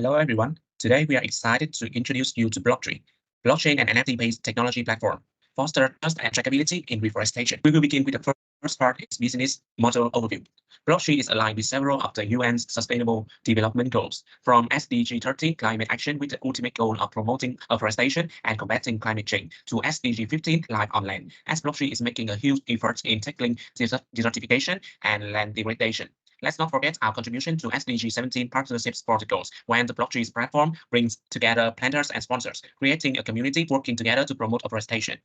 Hello, everyone. Today, we are excited to introduce you to BlockTree, blockchain and NFT-based technology platform, foster trust and trackability in reforestation. We will begin with the first part, its business model overview. BlockTree is aligned with several of the UN's Sustainable Development Goals, from SDG 13 climate action with the ultimate goal of promoting afforestation and combating climate change to SDG 15 life on land, as BlockTree is making a huge effort in tackling desertification and land degradation. Let's not forget our contribution to SDG 17 partnerships protocols, when the BlockTree's platform brings together planters and sponsors, creating a community working together to promote afforestation.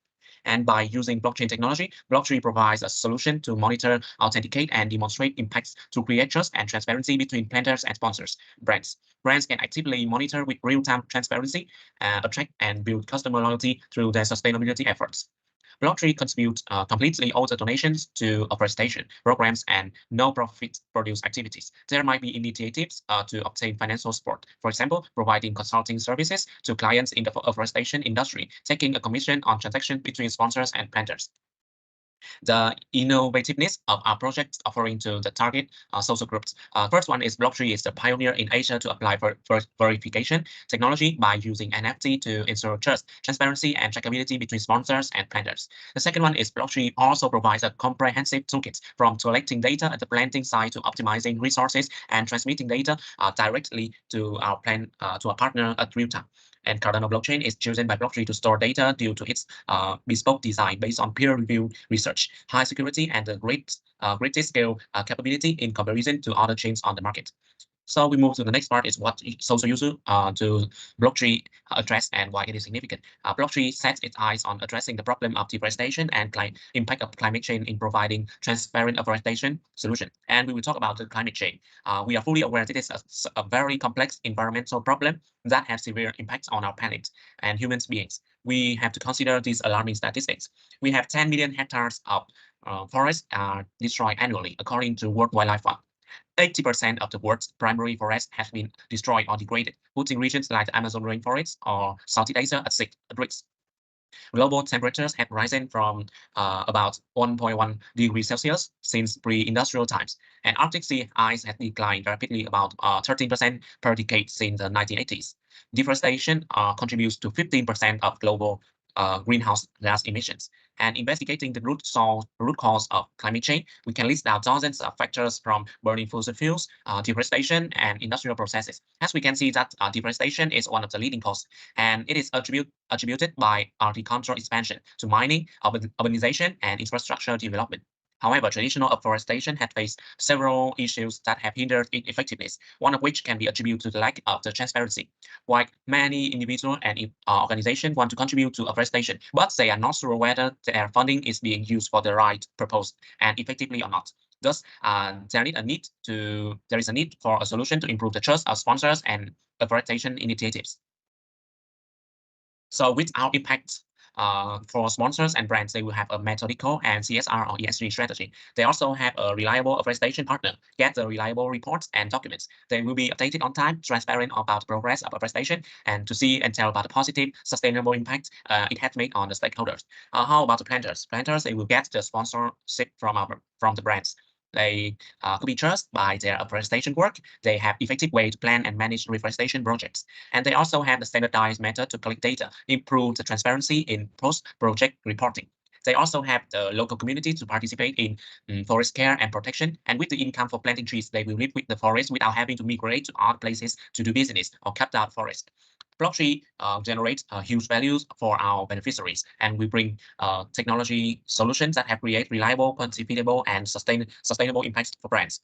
And by using blockchain technology, BlockTree provides a solution to monitor, authenticate, and demonstrate impacts to create trust and transparency between planters and sponsors. Brands can actively monitor with real-time transparency, attract and build customer loyalty through their sustainability efforts. BlockTree contributes completely all the donations to afforestation programs and no-profit produce activities. There might be initiatives to obtain financial support, for example, providing consulting services to clients in the afforestation industry, taking a commission on transactions between sponsors and planters. The innovativeness of our projects offering to the target social groups. First one is BlockTree is the pioneer in Asia to apply for verification technology by using NFT to ensure trust, transparency, and trackability between sponsors and planters. The second one is BlockTree also provides a comprehensive toolkit from collecting data at the planting site to optimizing resources and transmitting data directly to our partner at real time. And Cardano blockchain is chosen by BlockTree to store data due to its bespoke design based on peer-reviewed research, high security, and the greatest scale capability in comparison to other chains on the market. So we move to the next part, is what social user to BlockTree address and why it is significant. BlockTree sets its eyes on addressing the problem of deforestation and impact of climate change in providing transparent afforestation solution. And we will talk about the climate change. We are fully aware that it is a very complex environmental problem that has severe impacts on our planet and human beings. We have to consider these alarming statistics. We have 10 million hectares of forests are destroyed annually, according to World Wildlife Fund. 80% of the world's primary forest has been destroyed or degraded, putting regions like the Amazon rainforest or Southeast Asia at risk. Global temperatures have risen from about 1.1 degrees Celsius since pre-industrial times, and Arctic sea ice has declined rapidly, about 13% per decade since the 1980s. Deforestation contributes to 15% of global greenhouse gas emissions. And investigating the root cause of climate change, we can list out dozens of factors from burning fossil fuels, deforestation, and industrial processes. As we can see that deforestation is one of the leading causes, and it is attributed by agricultural expansion to mining, urbanization, and infrastructure development. However, traditional afforestation had faced several issues that have hindered its effectiveness, one of which can be attributed to the lack of the transparency. While many individuals and organizations want to contribute to afforestation, but they are not sure whether their funding is being used for the right purpose and effectively or not. Thus, there is a need for a solution to improve the trust of sponsors and afforestation initiatives. So with our impact for sponsors and brands, they will have a methodical and CSR or ESG strategy. They also have a reliable afforestation partner, get the reliable reports and documents. They will be updated on time, transparent about the progress of afforestation, and to see and tell about the positive, sustainable impact it has made on the stakeholders. How about the planters? Planters, they will get the sponsorship from the brands. They could be trusted by their afforestation work. They have effective way to plan and manage reforestation projects. And they also have the standardized method to collect data, improve the transparency in post-project reporting. They also have the local community to participate in forest care and protection. And with the income for planting trees, they will live with the forest without having to migrate to other places to do business or cut down forest. BlockTree generates huge values for our beneficiaries, and we bring technology solutions that have create reliable, quantifiable, and sustainable impacts for brands.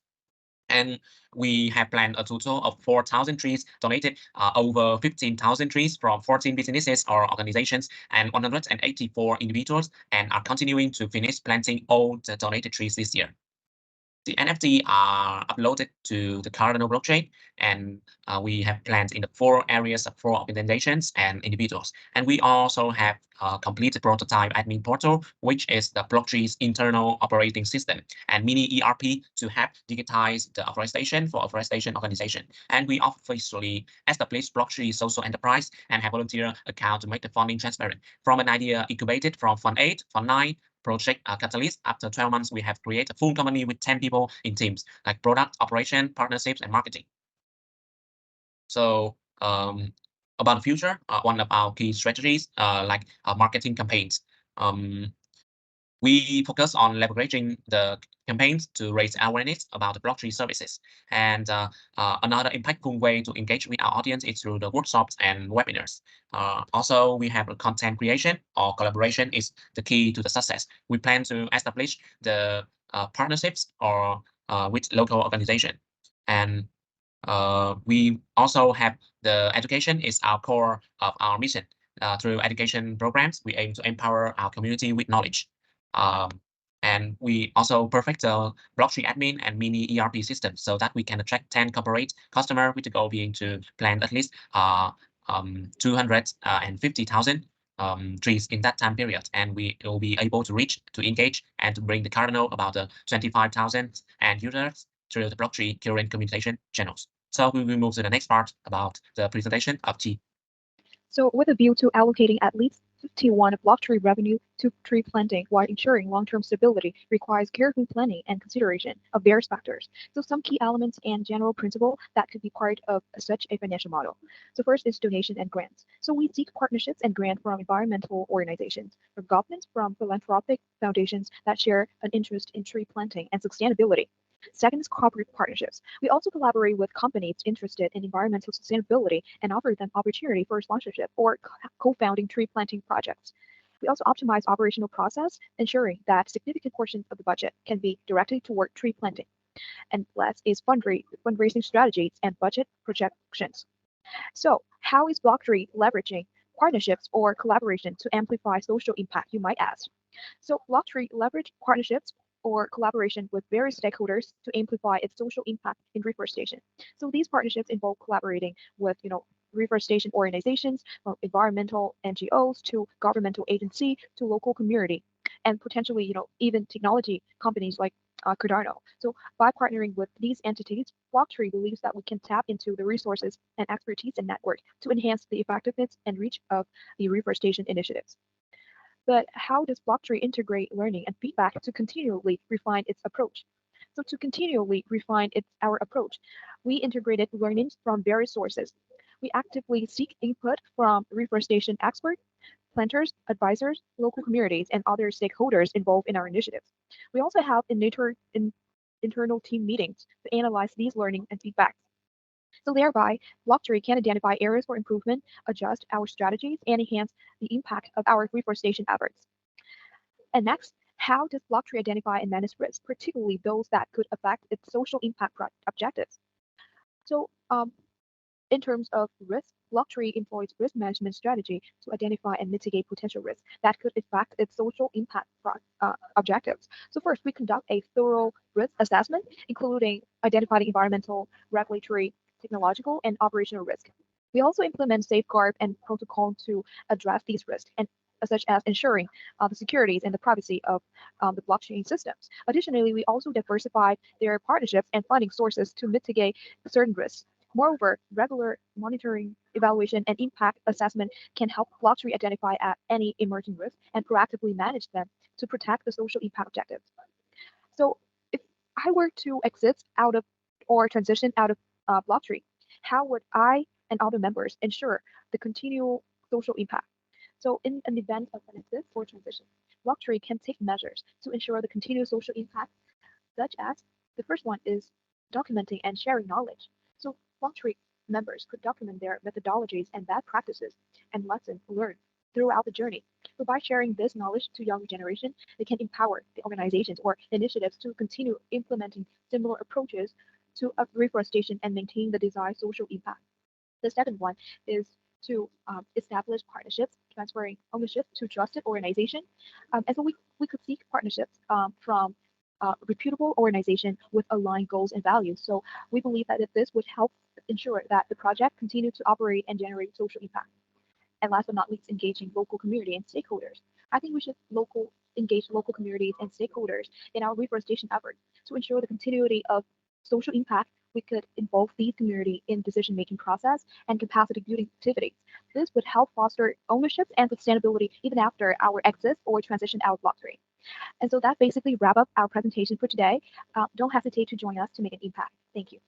And we have planned a total of 4,000 trees, donated over 15,000 trees from 14 businesses or organizations and 184 individuals, and are continuing to finish planting all the donated trees this year. The NFT are uploaded to the Cardano blockchain, and we have plans in the 4 areas of 4 organizations and individuals. And we also have a completed prototype admin portal, which is the BlockTree's internal operating system, and mini ERP to help digitize the afforestation for afforestation organization. And we officially established BlockTree social enterprise and have volunteer account to make the funding transparent. From an idea incubated from Fund 8, Fund 9, Project Catalyst, after 12 months, we have created a full company with 10 people in teams, like product, operation, partnerships, and marketing. So About the future, one of our key strategies, like marketing campaigns. We focus on leveraging the campaigns to raise awareness about the BlockTree services. And another impactful way to engage with our audience is through the workshops and webinars. Also, we have a content creation or collaboration is the key to the success. We plan to establish the partnerships or with local organization. And we also have the education is our core of our mission. Through education programs, we aim to empower our community with knowledge. Um, and we also perfect the BlockTree admin and mini ERP system so that we can attract 10 corporate customer with the goal being to plant at least 250,000 trees in that time period. And we will be able to reach, to engage, and to bring the cardinal about the 25,000 end users through the BlockTree current communication channels. So we will move to the next part about the presentation of T. So with a view to allocating at least 51 of BlockTree revenue to tree planting while ensuring long-term stability requires careful planning and consideration of various factors. So some key elements and general principle that could be part of such a financial model. So first is donation and grants. So we seek partnerships and grants from environmental organizations, from governments, from philanthropic foundations that share an interest in tree planting and sustainability. Second is corporate partnerships. We also collaborate with companies interested in environmental sustainability and offer them opportunity for sponsorship or co-founding tree planting projects. We also optimize operational process, ensuring that significant portions of the budget can be directed toward tree planting. And last is fundraising strategies and budget projections. So how is BlockTree leveraging partnerships or collaboration to amplify social impact, you might ask? So BlockTree leverage partnerships or collaboration with various stakeholders to amplify its social impact in reforestation. So these partnerships involve collaborating with, reforestation organizations, from environmental NGOs to governmental agency to local community, and potentially, even technology companies like Cardano. So by partnering with these entities, BlockTree believes that we can tap into the resources and expertise and network to enhance the effectiveness and reach of the reforestation initiatives. But how does BlockTree integrate learning and feedback to continually refine its approach? So to continually refine our approach, we integrated learnings from various sources. We actively seek input from reforestation experts, planters, advisors, local communities, and other stakeholders involved in our initiatives. We also have internal team meetings to analyze these learning and feedback. So thereby, BlockTree can identify areas for improvement, adjust our strategies, and enhance the impact of our reforestation efforts. And next, how does BlockTree identify and manage risks, particularly those that could affect its social impact objectives? So in terms of risk, BlockTree employs risk management strategy to identify and mitigate potential risks that could affect its social impact objectives. So first, we conduct a thorough risk assessment, including identifying environmental, regulatory, technological, and operational risk. We also implement safeguard and protocol to address these risks, and such as ensuring the securities and the privacy of the blockchain systems. Additionally, we also diversify their partnerships and funding sources to mitigate certain risks. Moreover, regular monitoring, evaluation, and impact assessment can help BlockTree identify any emerging risks and proactively manage them to protect the social impact objectives. So if I were to exit out of or transition out of BlockTree, how would I and other members ensure the continual social impact? So in an event of an exit or transition, BlockTree can take measures to ensure the continuous social impact, such as the first one is documenting and sharing knowledge. So BlockTree members could document their methodologies and best practices and lessons learned throughout the journey. So by sharing this knowledge to younger generation, they can empower the organizations or initiatives to continue implementing similar approaches to reforestation and maintain the desired social impact. The second one is to establish partnerships, transferring ownership to trusted organization. And so we could seek partnerships from reputable organization with aligned goals and values. So we believe that this would help ensure that the project continue to operate and generate social impact. And last but not least, engaging local community and stakeholders. I think we should engage local communities and stakeholders in our reforestation efforts to ensure the continuity of social impact. We could involve these community in decision-making process and capacity building activities. This would help foster ownership and sustainability even after our exit or transition out of BlockTree. And so that basically wrap up our presentation for today. Don't hesitate to join us to make an impact. Thank you.